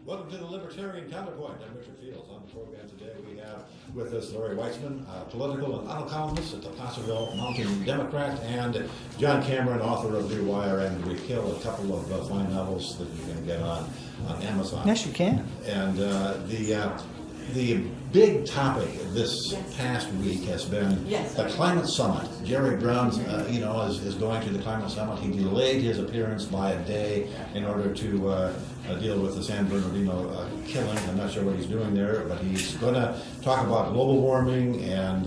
Welcome to the Libertarian CounterPoint. I'm Richard Fields. On the program today we have with us Larry Weitzman, political and auto columnist at the Placerville Mountain Democrat, and John Cameron, author of ReWire and ReKill, a couple of fine novels that you can get on Amazon. Yes, you can. And the big topic this past week has been the climate summit. Jerry Brown, is going to the climate summit. He delayed his appearance by a day in order to deal with the San Bernardino killing. I'm not sure what he's doing there, but he's going to talk about global warming and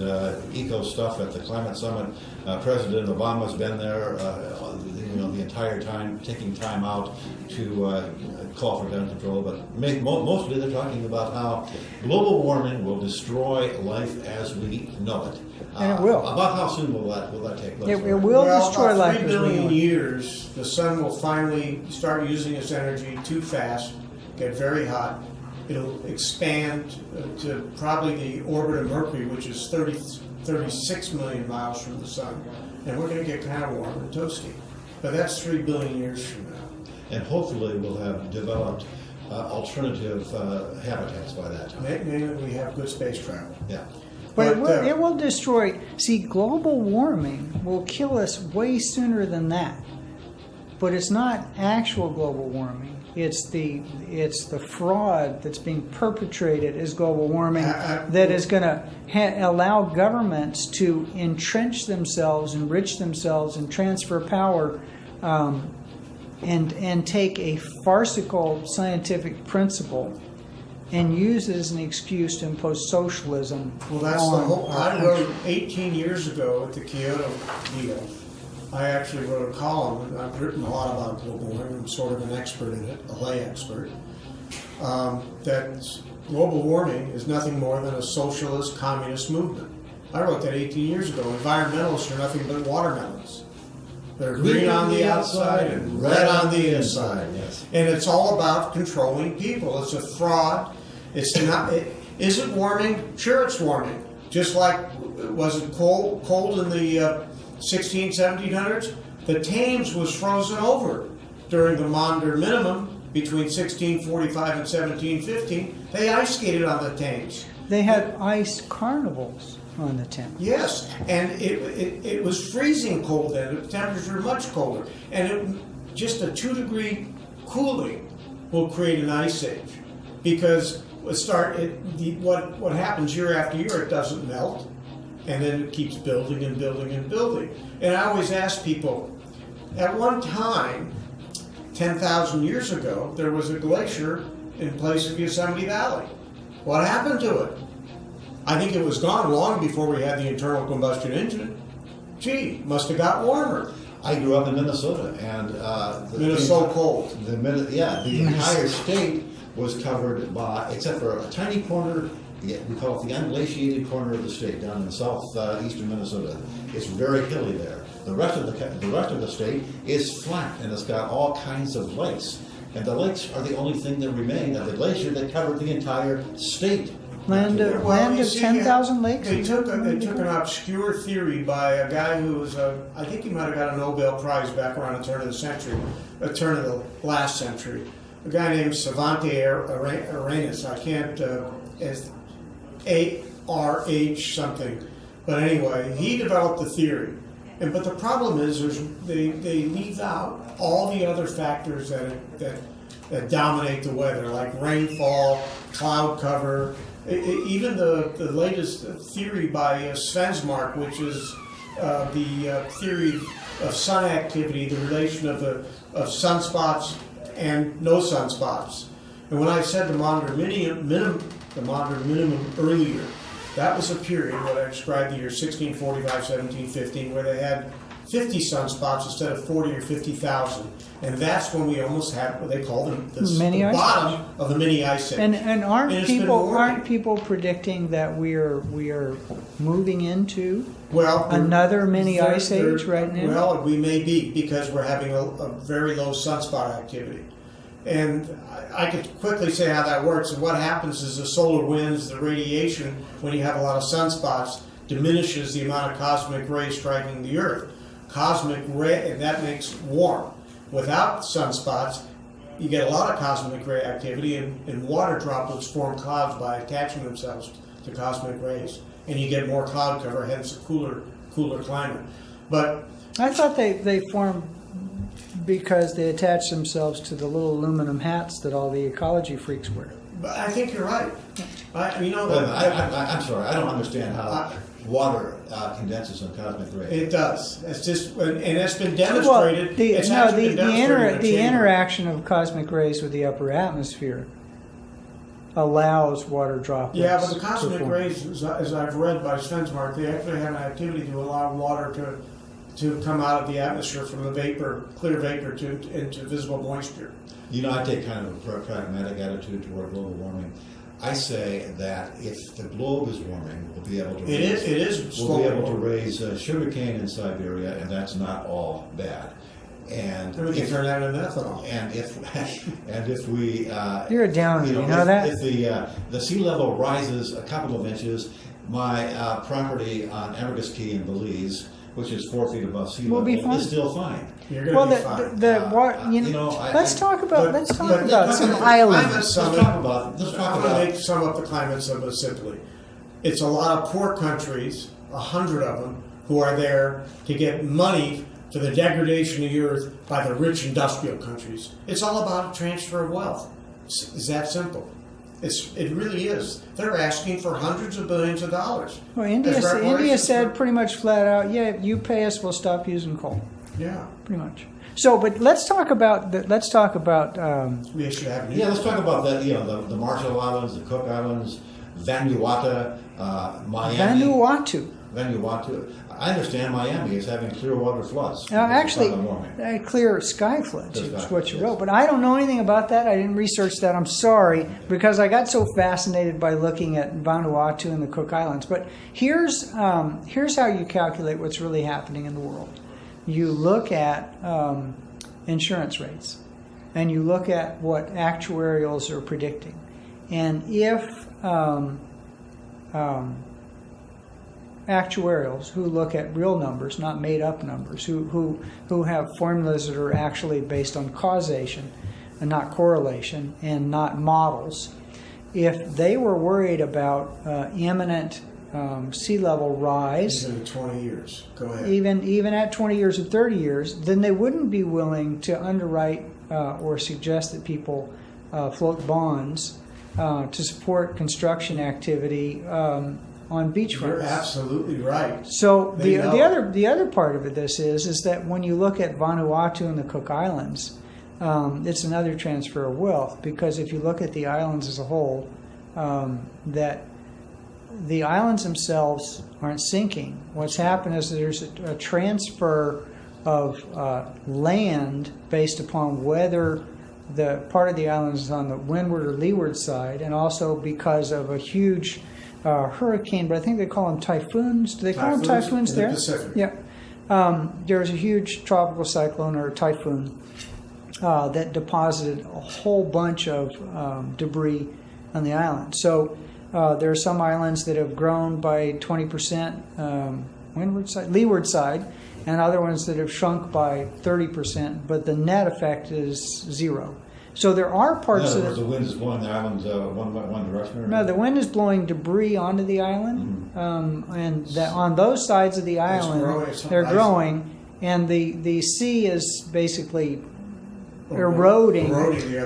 eco stuff at the climate summit. President Obama's been there, the entire time, taking time out to call for gun control. But mostly they're talking about how global warming will destroy life as we know it. And it will. About how soon will that take place? It will destroy life as we know it. 3 billion years, the sun will finally start using its energy too fast, get very hot. It'll expand to probably the orbit of Mercury, which is 36 million miles from the sun. And we're going to get kind of warm and toasty. But that's 3 billion years from now. And hopefully we'll have developed alternative habitats by that time. Maybe we have good space travel. Yeah. But it will destroy. See, global warming will kill us way sooner than that. But it's not actual global warming. It's the fraud that's being perpetrated as global warming that is going to allow governments to entrench themselves, enrich themselves, and transfer power, and take a farcical scientific principle and use it as an excuse to impose socialism. Well, that's the whole. I wrote 18 years ago at the Kyoto deal. I actually wrote a column, and I've written a lot about global warming. I'm sort of an expert in it, a lay expert. That global warming is nothing more than a socialist, communist movement. I wrote that 18 years ago. Environmentalists are nothing but watermelons. They're green on the outside and red on the inside. Yes. And it's all about controlling people. It's a fraud. It's not. Is it warming? Sure, it's warming. Just like, was it cold in the 1700s? The Thames was frozen over during the Maunder Minimum between 1645 and 1715. They ice skated on the Thames. They had ice carnivals on the Thames. Yes, and it was freezing cold then. The temperatures were much colder. And just a 2-degree cooling will create an ice age. Because what happens year after year, it doesn't melt. And then it keeps building and building and building. And I always ask people, at one time, 10,000 years ago, there was a glacier in place of Yosemite Valley. What happened to it? I think it was gone long before we had the internal combustion engine. Gee, must have got warmer. I grew up in Minnesota, and Minnesota cold. The entire state was covered by, except for a tiny corner. We call it the unglaciated corner of the state, down in southeastern Minnesota. It's very hilly there. The rest of the state is flat, and it's got all kinds of lakes. And the lakes are the only thing that remain of the glacier that covered the entire state. Land of 10,000 lakes? They took an obscure theory by a guy who was, I think he might have got a Nobel Prize back around the turn of the last century. A guy named Svante Arrhenius. I can't, A-R-H something. But anyway, he developed the theory. But the problem is they leave out all the other factors that dominate the weather, like rainfall, cloud cover, even the latest theory by Svensmark, which is the theory of sun activity, the relation of sunspots and no sunspots. And when I said the Maunder Minimum earlier, that was a period when I described the year 1645, 1715, where they had 50 sunspots instead of 40 or 50,000. And that's when we almost had what they call the bottom of the mini ice age. And aren't people predicting that we are moving into another mini ice age right now? Well, we may be, because we're having a very low sunspot activity. And I could quickly say how that works. And what happens is the solar winds, the radiation, when you have a lot of sunspots, diminishes the amount of cosmic rays striking the Earth. Cosmic ray, and that makes warm. Without sunspots, you get a lot of cosmic ray activity, and water droplets form clouds by attaching themselves to cosmic rays, and you get more cloud cover, hence a cooler climate. But I thought they formed because they attach themselves to the little aluminum hats that all the ecology freaks wear. But I think you're right. I'm sorry, I don't understand how water condenses in cosmic rays. It does. It's just, and it's been demonstrated. The interaction of cosmic rays with the upper atmosphere allows water droplets. Yeah, but the cosmic rays, as I've read by Svensmark, they actually have an activity to allow water to come out of the atmosphere from the clear vapor into visible moisture. You know, I take kind of a pragmatic attitude toward global warming. I say that if the globe is warming, we'll be able to raise sugarcane in Siberia, and that's not all bad. And we can turn that into ethanol. And if we you're a downer, you know that? If the sea level rises a couple of inches, my property on Ambergris Key in Belize, which is 4 feet above sea level, is still fine. You're going to be fine. Let's talk about some islands. I'm going to sum up the climate summit simply. It's a lot of poor countries, 100 of them, who are there to get money for the degradation of the earth by the rich industrial countries. It's all about a transfer of wealth. It's that simple. It really is. They're asking for hundreds of billions of dollars. Well, India said pretty much flat out, yeah, you pay us, we'll stop using coal. Yeah, pretty much. So, but let's talk about. Let's talk about that. The Marshall Islands, the Cook Islands, Vanuata, Miami. Vanuatu. I understand Miami is having clear water floods. Clear sky floods is what you wrote. But I don't know anything about that. I didn't research that. I'm sorry, because I got so fascinated by looking at Vanuatu and the Cook Islands. But here's how you calculate what's really happening in the world. You look at insurance rates, and you look at what actuarials are predicting. And if actuarials who look at real numbers, not made-up numbers, who have formulas that are actually based on causation and not correlation and not models, if they were worried about imminent sea level rise, even 20 years, go ahead. Even at 20 years or 30 years, then they wouldn't be willing to underwrite or suggest that people float bonds to support construction activity on beachfronts. You're absolutely right. So the other part of this is that when you look at Vanuatu and the Cook Islands, it's another transfer of wealth, because if you look at the islands as a whole, that the islands themselves aren't sinking. What's happened is there's a transfer of land based upon whether the part of the island is on the windward or leeward side, and also because of a huge hurricane, but I think they call them typhoons. Do they call them typhoons there? In the Pacific. Yeah. There was a huge tropical cyclone or typhoon that deposited a whole bunch of debris on the island. So there are some islands that have grown by 20% leeward side, and other ones that have shrunk by 30%, but the net effect is zero. So there are parts of the wind is blowing the islands one direction? Or no, the wind is blowing debris onto the island, and on those sides of the island, they're growing, and the sea is basically eroding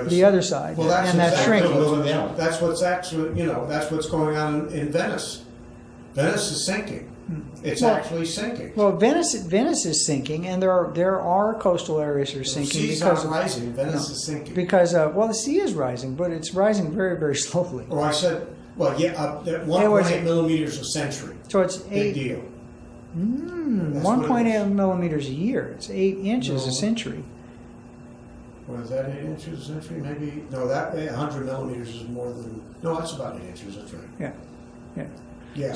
the other side, well, and that's shrinking. That's what's actually, that's what's going on in Venice. Venice is sinking. It's actually sinking. Well, Venice is sinking, and there are coastal areas that are sinking. The sea's not rising. Venice is sinking. Because the sea is rising, but it's rising very, very slowly. Oh, I said, 1.8 millimeters a century. So it's big deal. 1.8 millimeters a year. It's 8 inches a century. Was that 8 inches a century? Maybe that 100 millimeters is more than. No, that's about 8 inches. That's right. Yeah.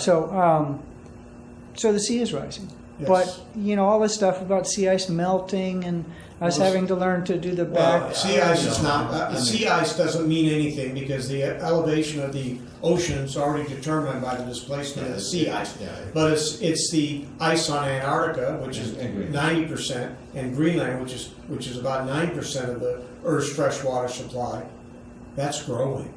So the sea is rising, but all this stuff about sea ice melting and us having to learn to do the back. Sea ice is not. Sea ice doesn't mean anything, because the elevation of the ocean is already determined by the displacement of the sea ice. But it's the ice on Antarctica, which is 90%, and Greenland, which is about 9% Earth's freshwater supply. That's growing.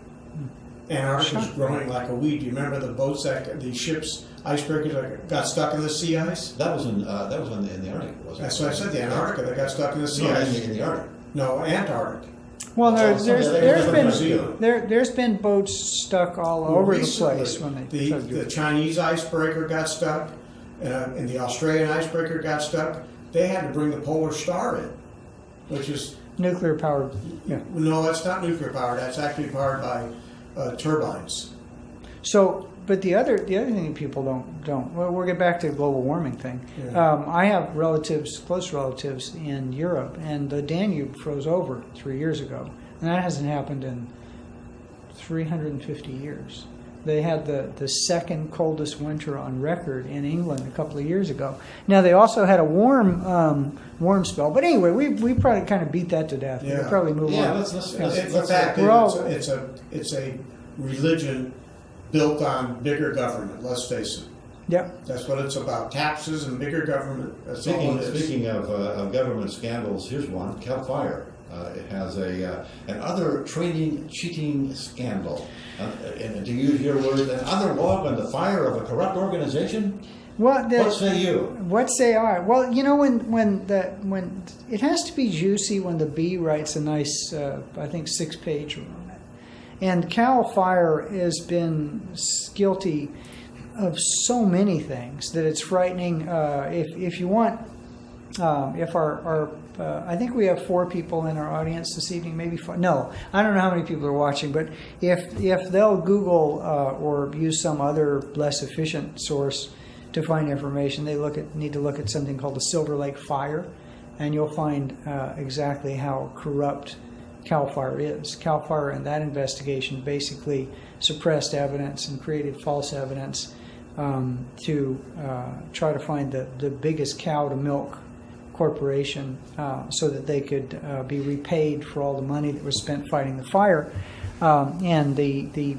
Antarctica's growing like a weed. Do you remember the boats the ships, icebreakers that got stuck in the sea ice? That was in the Arctic, wasn't it? That's what I said. The Antarctica that got stuck in the sea No, ice. in the Arctic. No, Antarctic. Well, There's there's been boats stuck all over the place when they tried to do the it. Chinese icebreaker got stuck, and the Australian icebreaker got stuck. They had to bring the polar star in, which is Nuclear powered. Yeah. no, that's not nuclear powered. That's actually powered by turbines. So, but the other thing that people don't. Well, we'll get back to the global warming thing. Yeah. I have close relatives in Europe, and the Danube froze over 3 years ago, and that hasn't happened in 350 years. They had the second coldest winter on record in England a couple of years ago. Now they also had a warm spell, but anyway, we probably kind of beat that to death. Yeah. We'll probably move Yeah, on. let's In fact, it's a religion built on bigger government. Let's face it. Yeah. That's what it's about. Taxes and bigger government. That's all it is. Speaking of government scandals, here's one. CalFire it has an other training cheating scandal. And to use your word, an other log on the fire of a corrupt organization. What say you? What say I? Well, you know, when it has to be juicy when the Bee writes a nice, I think, 6-page on it, and CalFire has been guilty of so many things that it's frightening. If you want, if our I think we have 4 people in our audience this evening, maybe 5. No, I don't know how many people are watching, but if they'll Google or use some other less efficient source to find information, they need to look at something called the Silver Lake Fire, and you'll find exactly how corrupt CalFire is. CalFire in that investigation basically suppressed evidence and created false evidence to try to find the biggest cow to milk corporation so that they could be repaid for all the money that was spent fighting the fire. And the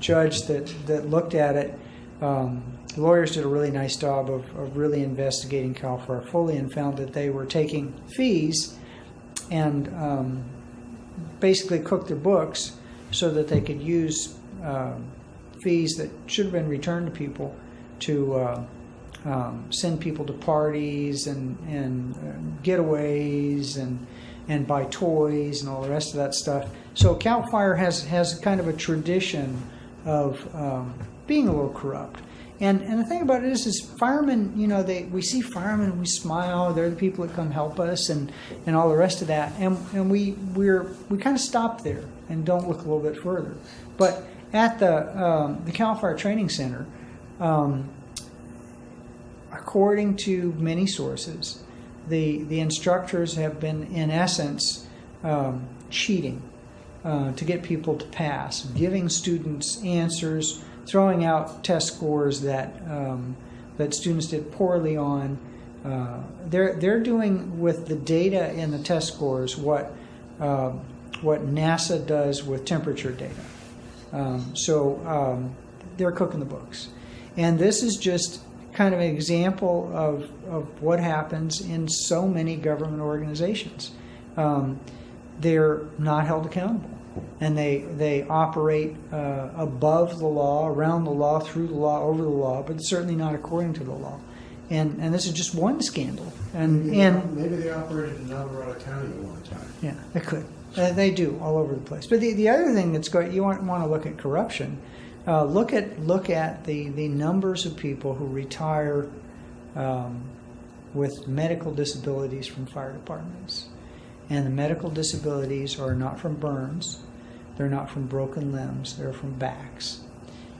judge that looked at it, the lawyers did a really nice job of really investigating CalFire fully and found that they were taking fees and basically cooked their books so that they could use fees that should have been returned to people to send people to parties and getaways and buy toys and all the rest of that stuff. So CalFire has kind of a tradition of being a little corrupt. And the thing about it is firemen, you know, we see firemen and we smile. They're the people that come help us and all the rest of that. And we kind of stop there and don't look a little bit further. But at the CalFire Training Center, according to many sources, the instructors have been, in essence, cheating to get people to pass, giving students answers, throwing out test scores that students did poorly on. They're doing with the data in the test scores what NASA does with temperature data. So they're cooking the books, and this is just kind of an example of what happens in so many government organizations. They're not held accountable, and they operate above the law, around the law, through the law, over the law, but certainly not according to the law. And this is just one scandal. Maybe they operated in Alvarado County at one time. Yeah, they could. They do all over the place. But the other thing that's going, you want to look at corruption. Look at the numbers of people who retire with medical disabilities from fire departments. And the medical disabilities are not from burns, they're not from broken limbs, they're from backs.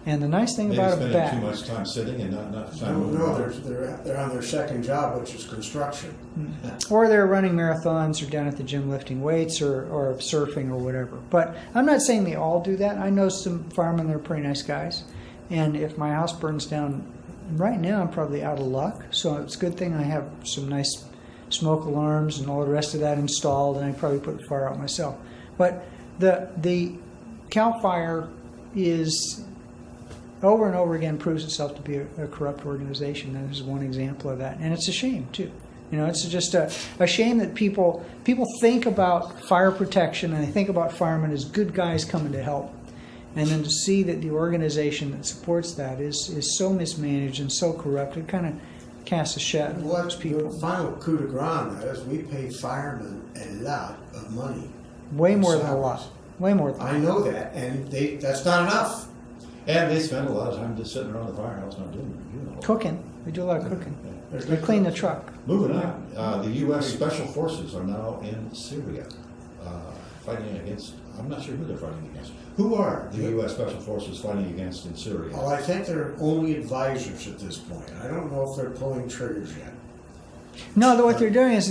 And the nice thing about a back... Maybe spending too much time sitting and not time moving. No, they're on their second job, which is construction. Or they're running marathons or down at the gym lifting weights or surfing or whatever. But I'm not saying they all do that. I know some firemen that are pretty nice guys. And if my house burns down, right now I'm probably out of luck. So it's a good thing I have some nice smoke alarms and all the rest of that installed, and I probably put the fire out myself. But the CalFire is... over and over again proves itself to be a corrupt organization, and this is one example of that. And it's a shame, too. You know, it's just a shame that people think about fire protection and they think about firemen as good guys coming to help. And then to see that the organization that supports that is so mismanaged and so corrupt, it kind of casts a shadow on those people. The final coup de grace is we paid firemen a lot of money. Way more than a lot. Way more than I know that, and that's not enough. And they spend a lot of time just sitting around the firehouse not doing cooking. They do a lot of cooking. Yeah. They clean the truck. Moving on, the U.S. Special Forces are now in Syria, fighting against. I'm not sure who they're fighting against. Who are the U.S. Special Forces fighting against in Syria? Well, I think they're only advisors at this point. I don't know if they're pulling triggers yet. No, what they're doing is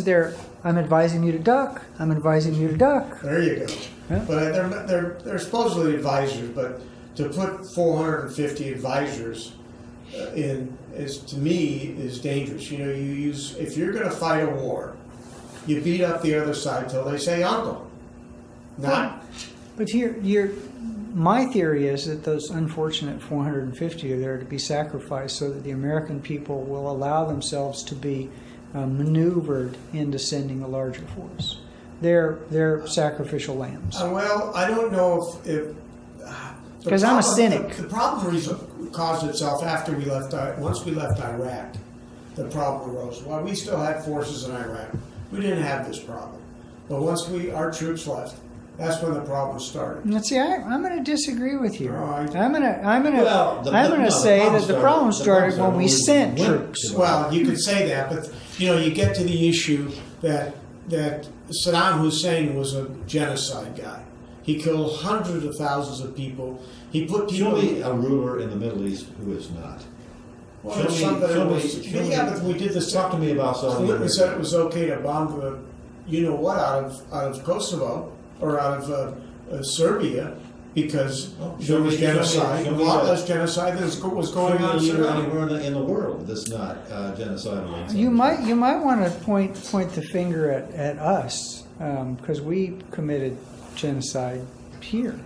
I'm advising you to duck. I'm advising you to duck. There you go. Yeah. But they're supposedly advisors, but to put 450 advisors in to me is dangerous. You know, if you're going to fight a war, you beat up the other side till they say uncle. Not. But my theory is that those unfortunate 450 are there to be sacrificed so that the American people will allow themselves to be maneuvered into sending a larger force. They're sacrificial lambs. Well, I don't know if because I'm a cynic. The problem caused itself after once we left Iraq. The problem arose. While we still had forces in Iraq, we didn't have this problem. But once our troops left, that's when the problem started. And see, I'm going to disagree with you. I'm No, going to say that the problem started when we sent troops. Well, you could say that, but you get to the issue that Saddam Hussein was a genocide guy. He killed hundreds of thousands of people. He put people. Show me a ruler in the Middle East who is not. Well, but we did this. Talk to me about Saudi Clinton Arabia. said it was okay to bomb out of Kosovo or out of Serbia because there was genocide. A lot less genocide than was going on in Syria. Anywhere in the world that's not genocidal. You might want to point the finger at us because we committed genocide here.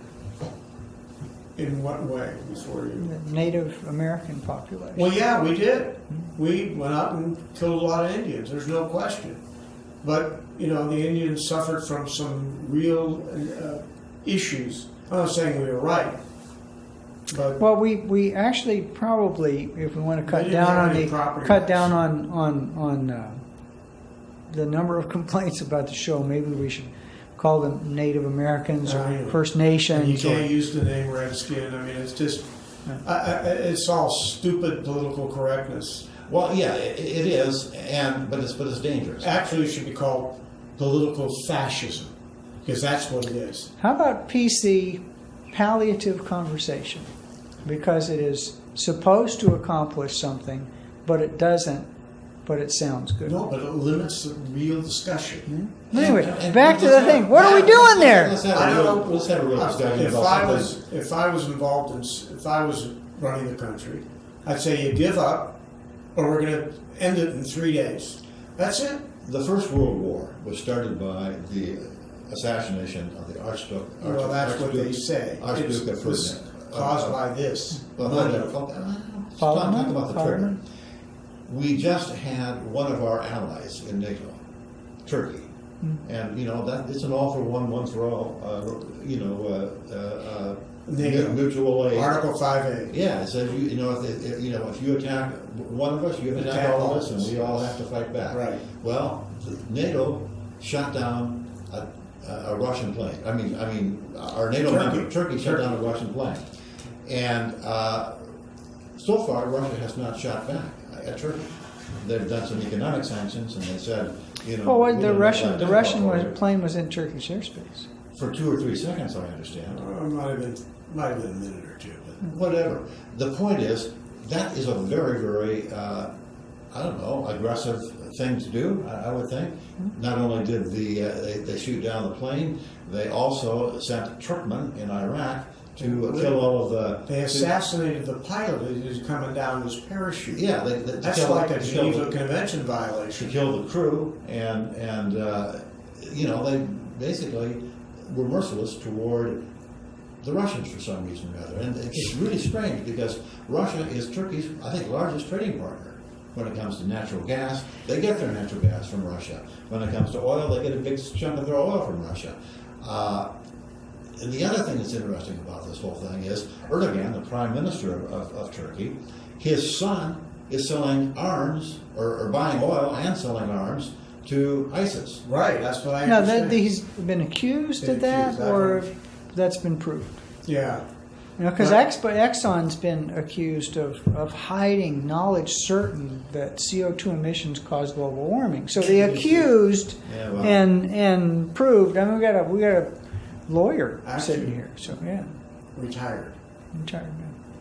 In what way? Before you? The Native American population. Well, yeah, we did. We went out and killed a lot of Indians. There's no question. But the Indians suffered from some real issues. I'm not saying we were right, but well, we actually probably, if we want to cut down on the number of complaints about the show, maybe we should call them Native Americans or First Nations. And you can't use the name Redskin. I mean, it's just it's all stupid political correctness. Well, yeah, it is, but it's dangerous. Actually, it should be called political fascism because that's what it is. How about PC palliative conversation? Because it is supposed to accomplish something, but it doesn't. But it sounds good. No, but it limits the real discussion. Anyway, back to the thing. What are we doing there? Let's have a real discussion about something. If I was if I was running the country, I'd say you give up, or we're going to end it in 3 days. That's it. The First World War was started by the assassination of the Archduke. Well, that's what they say. Archduke It was caused by this. Well, talk about the trigger. We just had one of our allies in NATO, Turkey, and that it's an all for one for all. Mutual aid. Article 5A. Yeah, it says if you attack one of us, you attack all of us, and we all have to fight back. Right. Well, NATO shot down a Russian plane. I mean, our NATO member Turkey shot down a Russian plane, and so far Russia has not shot back at Turkey. They've done some economic sanctions, and they said, Well, the Russian plane was in Turkish airspace for 2 or 3 seconds. I understand. Might have been a minute or two, but whatever. The point is that is a very, very aggressive thing to do. I would think. Not only did they shoot down the plane, they also sent Turkmen in Iraq to kill all of the. They assassinated the pilot who's coming down his parachute. Yeah, that's like a Geneva Convention violation. To kill the crew, and they basically were merciless toward the Russians for some reason or other. And it's really strange because Russia is Turkey's, I think, largest trading partner. When it comes to natural gas, they get their natural gas from Russia. When it comes to oil, they get a big chunk of their oil from Russia. And the other thing that's interesting about this whole thing is Erdogan, the prime minister of Turkey, his son is selling arms, or buying oil and selling arms to ISIS. Right, that's what I Now, understand. he's been accused of that, or that's been proved? Yeah. Because Right. Exxon's been accused of hiding knowledge certain that CO2 emissions cause global warming. So they accused Yeah, well. and proved. I mean, we got a lawyer Actually- sitting here. So yeah, Retired. I'm tired.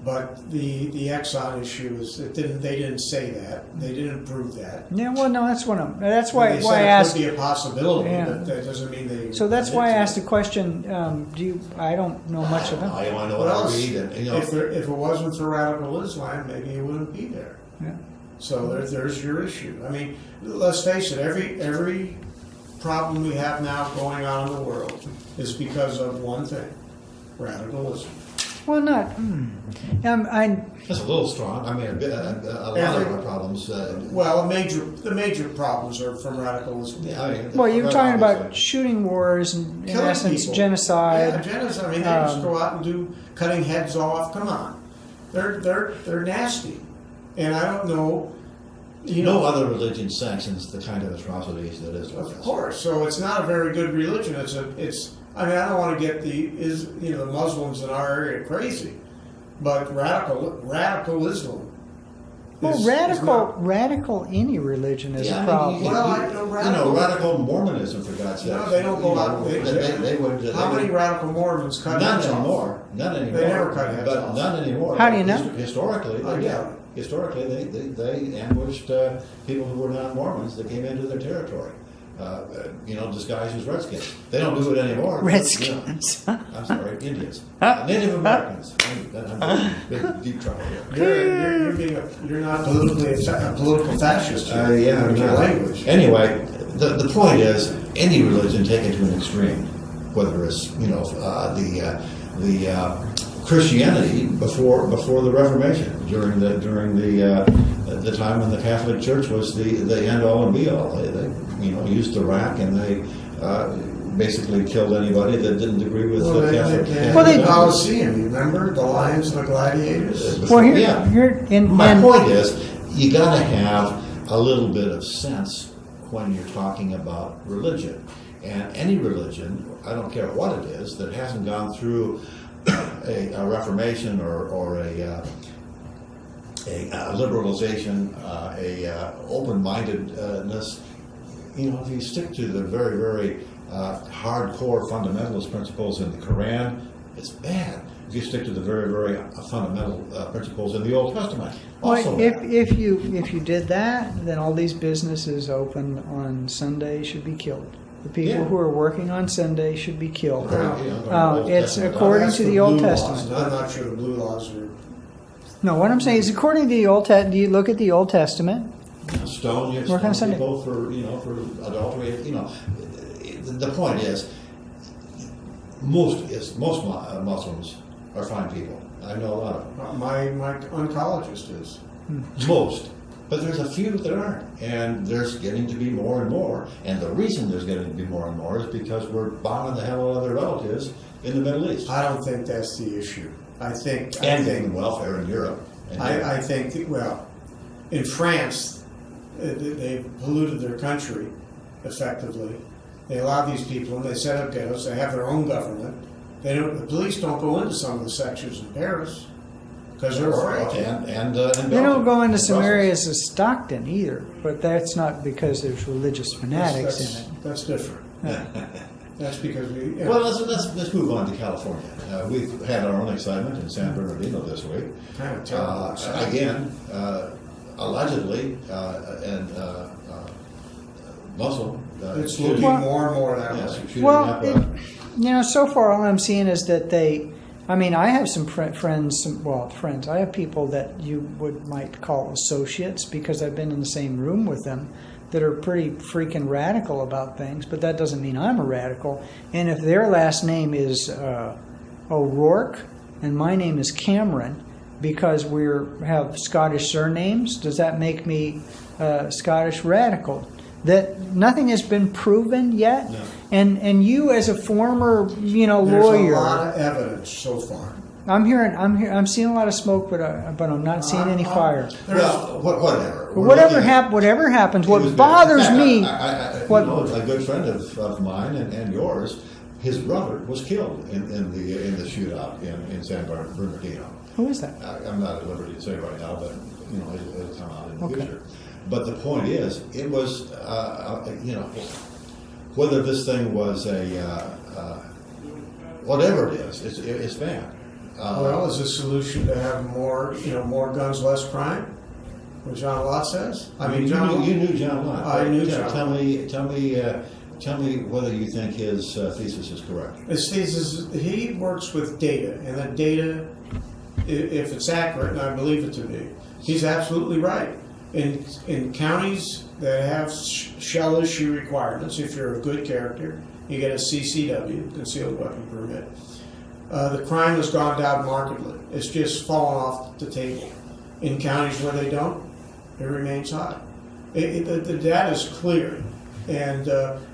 But the Exxon issue is they didn't say that. They didn't prove that. Yeah, well, no, that's why They why I said it asked. could be a possibility, Yeah. but that doesn't mean they. So that's why I admit asked to the it. question. I don't know much about. I want to know What what I else? read, and If it wasn't for radical Islam, maybe it wouldn't be there. Yeah. So there's your issue. I mean, let's face it. Every problem we have now going on in the world is because of one thing: radicalism. Well, not. that's a little strong. I mean, a lot of our problems. Well, the major problems are from radicalism. Yeah, I mean, Well, you're talking about obviously. shooting wars and, in Killing essence, people. genocide. Yeah, genocide. I mean, they just go out and do cutting heads off. Come on, they're nasty, and I don't know. No other religion sanctions the kind of atrocities that Israel does. Of course. So it's not a very good religion. It's. I mean, I don't want to get the Muslims in our area crazy, but radical Islam. Well, is radical any religion is Yeah, a problem. radical Mormonism, for God's sake. No, they don't go out. They would. How many radical Mormons cut heads off? None anymore. They never cut heads but off. none anymore. How do you know? Historically, I they doubt did. Historically, they ambushed people who were non-Mormons that came into their territory. Disguised as Redskins. They don't do it anymore. Redskins. I'm sorry, Indians. Native Americans. I'm in big, deep trouble here. You're not politically a political fascist. Yeah, Your yeah. language. Anyway, the point is, any religion taken to an extreme, whether it's the Christianity before the Reformation, during the time when the Catholic Church was the end all and be all. They used the rack, and they basically killed anybody that didn't agree with the Catholic. The Colosseum. You remember the lions and the gladiators? Well, My point is, you got to have a little bit of sense when you're talking about religion. And any religion, I don't care what it is, that hasn't gone through a reformation or a liberalization, open-mindedness. If you stick to the very, very hardcore fundamentalist principles in the Quran, it's bad. If you stick to the very, very fundamental principles in the Old Testament, also bad. If you did that, then all these businesses open on Sunday should be killed. The people who are working on Sunday should be killed. It's according to the Old Testament. I'm not sure the blue laws are. No, what I'm saying is according to the Old Testament. Do you look at the Old Testament? Stone people for adultery. The point is, most Muslims are fine people. I know a lot of them. My oncologist is. Most. But there's a few that aren't. And there's getting to be more and more. And the reason there's getting to be more and more is because we're bombing the hell out of their relatives in the Middle East. I don't think that's the issue. I think getting welfare in Europe. I think, in France, they polluted their country effectively. They allowed these people in, they set up ghettos, they have their own government. The police don't go into some of the sections in Paris because they're afraid. And They don't go into some areas of Stockton either, but that's not because there's religious fanatics in it. That's different. That's because we. Well, let's move on to California. We've had our own excitement in San Bernardino this week. Kind of terrible. Again, allegedly, and Muslim. It's looking more and more that way. Well, so far all I'm seeing is that I have some friends. I have people that you might call associates because I've been in the same room with them that are pretty freaking radical about things, but that doesn't mean I'm a radical. And if their last name is O'Rourke and my name is Cameron, because we have Scottish surnames? Does that make me Scottish radical? That nothing has been proven yet. No. And you, as a former, lawyer, There's a lot of evidence so far. I'm seeing a lot of smoke, but I'm not seeing any fire. Well, whatever. But whatever happens, what bothers me, a good friend of mine and yours, his brother was killed in the shootout in San Bernardino. who is that? I'm not at liberty to say right now, but it'll come out in the Okay. future. But the point is, it was whether this thing was whatever it is, it's bad. Well, is the solution to have more guns, less crime? What John Lott says. I mean, you knew John Lott. I knew John. Tell me whether you think his thesis is correct. His thesis, he works with data, and that data, if it's accurate, and I believe it to be, he's absolutely right. In counties that have shell issue requirements, if you're a good character, you get a CCW, concealed weapon permit. The crime has gone down markedly. It's just fallen off the table. In counties where they don't, it remains high. The data is clear. And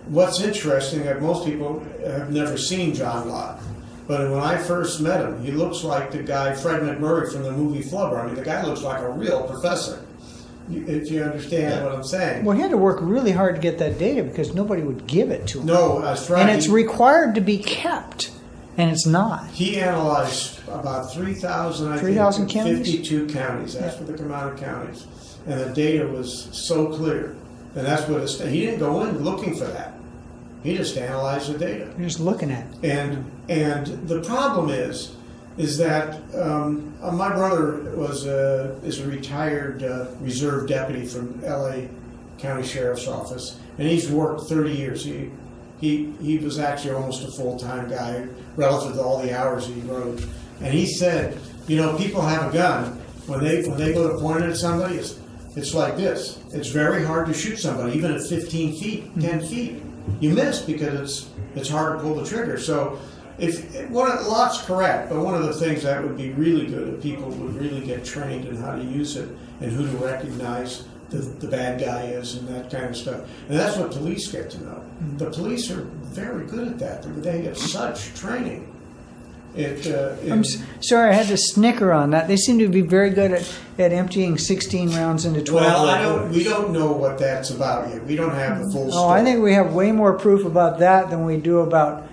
what's interesting, that most people have never seen John Lott, but when I first met him, he looks like the guy Fred McMurray from the movie Flubber. I mean, the guy looks like a real professor, if you understand what I'm saying. Well, he had to work really hard to get that data because nobody would give it to him. No, that's right. And it's required to be kept, and it's not. He analyzed about 3,000, 3,000 counties? 52 counties. That's what the amount of counties. And the data was so clear. And that's what he didn't go in looking for that. He just analyzed the data. You're just looking at it. And the problem is that my brother is a retired reserve deputy from L.A. County Sheriff's Office, and he's worked 30 years. He was actually almost a full-time guy relative to all the hours he wrote. And he said, people have a gun when they go to point it at somebody. It's like this. It's very hard to shoot somebody, even at 15 feet, 10 feet. You miss because it's hard to pull the trigger. So Lott's correct, but one of the things that would be really good if people would really get trained in how to use it and who to recognize the bad guy is and that kind of stuff. And that's what police get to know. The police are very good at that. They get such training. I'm sorry, I had to snicker on that. They seem to be very good at emptying 16 rounds into 12. Well, we don't know what that's about yet. We don't have the full story. Oh, I think we have way more proof about that than we do about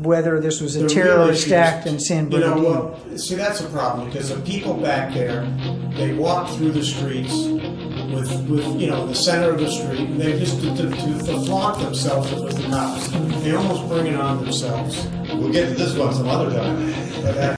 whether this was a terrorist act in San Bernardino. See, that's a problem because the people back there, they walk through the streets with the center of the street, and they just to flaunt themselves with the cops. They almost bring it on themselves. We'll get to this one some other time.